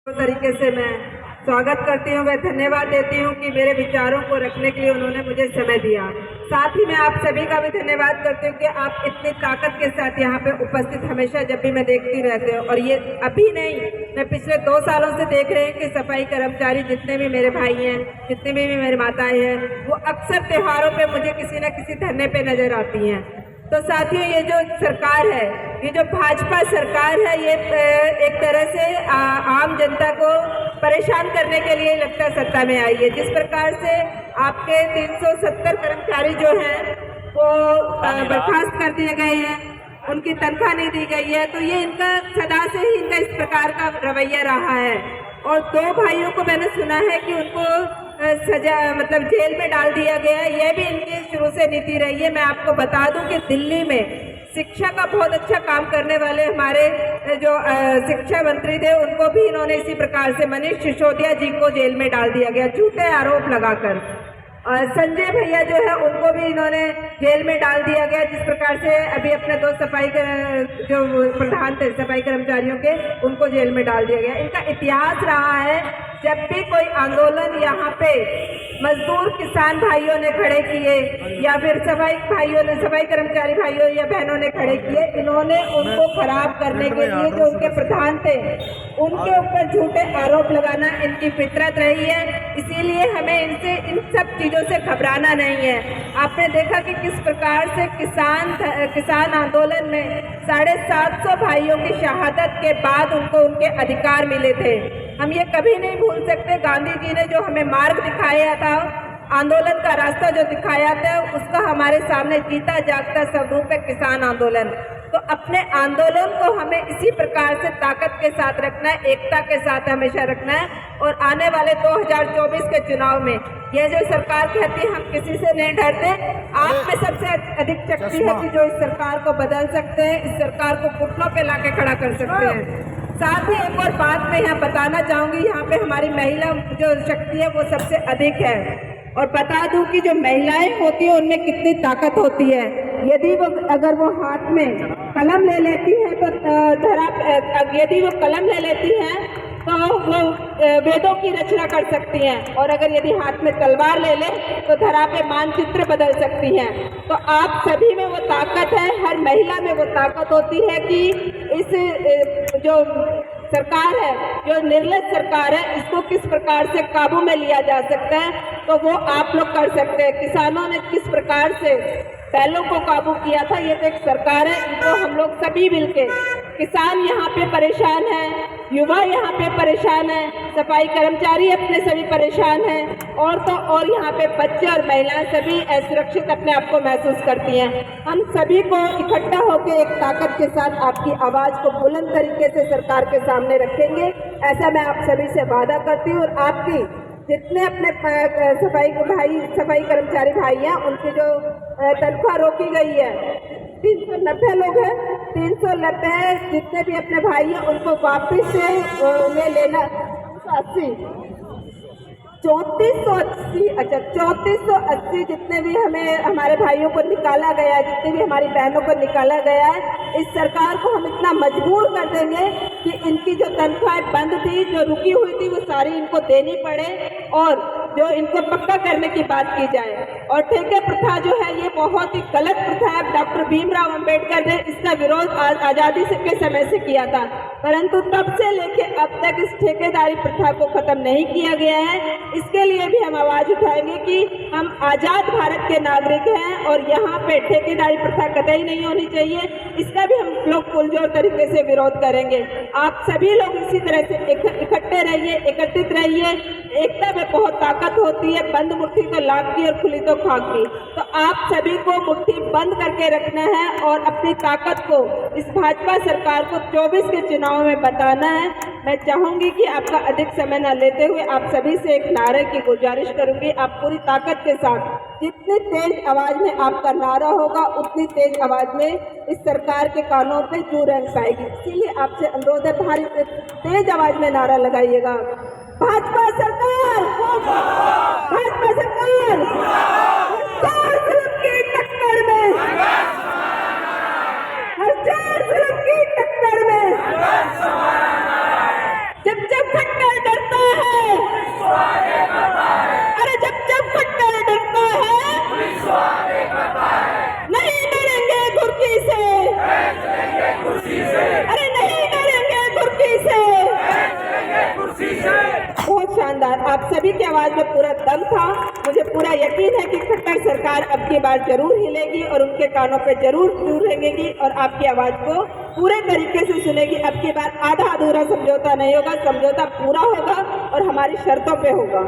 तरीके से मैं स्वागत करती हूँ, मैं धन्यवाद देती हूँ कि मेरे विचारों को रखने के लिए उन्होंने मुझे समय दिया। साथ ही मैं आप सभी का भी धन्यवाद करती हूँ कि आप इतनी ताकत के साथ यहाँ पे उपस्थित हमेशा जब भी मैं देखती रहती हूँ। और ये अभी नहीं, मैं पिछले 2 सालों से देख रही हूँ कि सफाई कर्मचारी जितने भी मेरे भाई हैं, जितने भी मेरे माताएं हैं, वो अक्सर त्योहारों पर मुझे किसी न किसी धरने पर नजर आती हैं। तो साथियों, ये जो सरकार है, ये जो भाजपा सरकार है, ये एक तरह से आम जनता को परेशान करने के लिए लगता है सत्ता में आई है। जिस प्रकार से आपके 370 कर्मचारी जो हैं वो बर्खास्त कर दिए गए हैं, उनकी तनख्वाह नहीं दी गई है, तो ये इनका सदा से ही इनका इस प्रकार का रवैया रहा है। और 2 भाइयों को मैंने सुना है कि उनको सजा मतलब जेल में डाल दिया गया है, यह भी इनकी शुरू से नीति रही है। मैं आपको बता दूं कि दिल्ली में शिक्षा का बहुत अच्छा काम करने वाले हमारे जो शिक्षा मंत्री थे, उनको भी इन्होंने इसी प्रकार से मनीष सिसोदिया जी को जेल में डाल दिया गया झूठे आरोप लगाकर। संजय भैया जो है उनको भी इन्होंने जेल में डाल दिया गया। जिस प्रकार से अभी अपने 2 जो प्रधान थे सफाई कर्मचारियों के, उनको जेल में डाल दिया गया। इनका इतिहास रहा है, जब भी कोई आंदोलन यहाँ पे मजदूर किसान भाइयों ने खड़े किए या फिर सफाई कर्मचारी भाइयों या बहनों ने खड़े किए, इन्होंने उनको खराब करने के लिए जो उनके प्रधान थे उनके ऊपर झूठे आरोप लगाना इनकी फितरत रही है। इसीलिए हमें इनसे इन सब चीजों से घबराना नहीं है। आपने देखा कि किस प्रकार से किसान आंदोलन में 750 भाइयों की शहादत के बाद उनको उनके अधिकार मिले थे। हम ये कभी नहीं भूल सकते। गांधी जी ने जो हमें मार्ग दिखाया था, आंदोलन का रास्ता जो दिखाया था, उसका हमारे सामने जीता जागता स्वरूप है किसान आंदोलन। तो अपने आंदोलन को हमें इसी प्रकार से ताकत के साथ रखना है, एकता के साथ हमेशा रखना है। और आने वाले 2024 के चुनाव में यह जो सरकार कहती है हम किसी से नहीं डरते, आप में सबसे अधिक शक्ति है कि जो इस सरकार को बदल सकते हैं, इस सरकार को घुटनों पे लाके खड़ा कर सकते हैं। साथ ही एक और बात मैं यहाँ बताना चाहूंगी, यहाँ पे हमारी महिला जो शक्ति है वो सबसे अधिक है। और बता दूं कि जो महिलाएं होती है उनमें कितनी ताकत होती है। यदि अगर वो हाथ में कलम ले लेती है तो यदि वो कलम ले लेती हैं तो वो वेदों की रचना कर सकती हैं। और अगर यदि हाथ में तलवार ले ले तो धरा पे मानचित्र बदल सकती हैं। तो आप सभी में वो ताकत है, हर महिला में वो ताकत होती है कि इस जो सरकार है, जो निर्लज सरकार है, इसको किस प्रकार से काबू में लिया जा सकता है, तो वो आप लोग कर सकते हैं। किसानों ने किस प्रकार से बैलों को काबू किया था, ये तो एक सरकार है, इनको हम लोग सभी मिलके, किसान यहाँ पे परेशान है, युवा यहाँ पे परेशान है, सफाई कर्मचारी अपने सभी परेशान हैं, और तो और यहाँ पे बच्चे और महिलाएं सभी असुरक्षित अपने आप को महसूस करती हैं। हम सभी को इकट्ठा होकर एक ताकत के साथ आपकी आवाज़ को बुलंद तरीके से सरकार के सामने रखेंगे, ऐसा मैं आप सभी से वादा करती हूँ। और आपकी जितने अपने सफाई कर्मचारी भाई हैं, उनकी जो तनख्वाह रोकी गई है, 390 लोग हैं, 390 जितने भी अपने भाई हैं उनको वापस से उन्हें लेना 3480 जितने भी हमारे भाइयों को निकाला गया है, जितने भी हमारी बहनों को निकाला गया है, इस सरकार को हम इतना मजबूर कर देंगे कि इनकी जो तनख्वाहें बंद थी, जो रुकी हुई थी, वो सारी इनको देनी पड़े और जो इनको पक्का करने की बात की जाए। और ठेके प्रथा जो है ये बहुत ही गलत प्रथा है। डॉक्टर भीमराव अंबेडकर ने इसका विरोध आज़ादी के समय से किया था, परंतु तब से लेके अब तक इस ठेकेदारी प्रथा को खत्म नहीं किया गया है। इसके लिए भी हम आवाज उठाएंगे कि हम आजाद भारत के नागरिक हैं और यहाँ पे ठेकेदारी प्रथा कतई नहीं होनी चाहिए। इसका भी हम लोग पुरजोर तरीके से विरोध करेंगे। आप सभी लोग इसी तरह से इकट्ठे रहिए, एकत्रित रहिए। एकता में बहुत ताकत होती है, बंद मुट्ठी तो लाख की और खुली तो खाक की। तो आप सभी को मुट्ठी बंद करके रखना है और अपनी ताकत को इस भाजपा सरकार को 24 के चुनाव में बताना है। मैं चाहूंगी कि आपका अधिक समय न लेते हुए आप सभी से एक नारे की गुजारिश करूंगी। आप पूरी ताकत के साथ जितनी तेज आवाज में आपका नारा होगा, उतनी तेज आवाज में इस सरकार के कानों पे जू रेंग पाएगी। इसीलिए आपसे अनुरोध है, भारी तेज आवाज में नारा लगाइएगा, भाजपा सरकार, भाजपा सरकार, हर जुल्म की टक्कर में, हर जुल्म की टक्कर में, जब जब खट्टर डरता है, अरे जब खट्टर डरता है, नहीं डरेंगे कुर्सी से, अरे नहीं डरेंगे कुर्सी से। बहुत शानदार, आप सभी की आवाज में पूरा दम था। मुझे पूरा यकीन है कि खट्टर सरकार अब की बार जरूर हिलेगी और उनके कानों पे जरूर रेंगेगी और आपकी आवाज को पूरे तरीके से सुनेगी। अब की बार आधा अधूरा समझौता नहीं होगा, समझौता पूरा होगा और हमारी शर्तों पे होगा।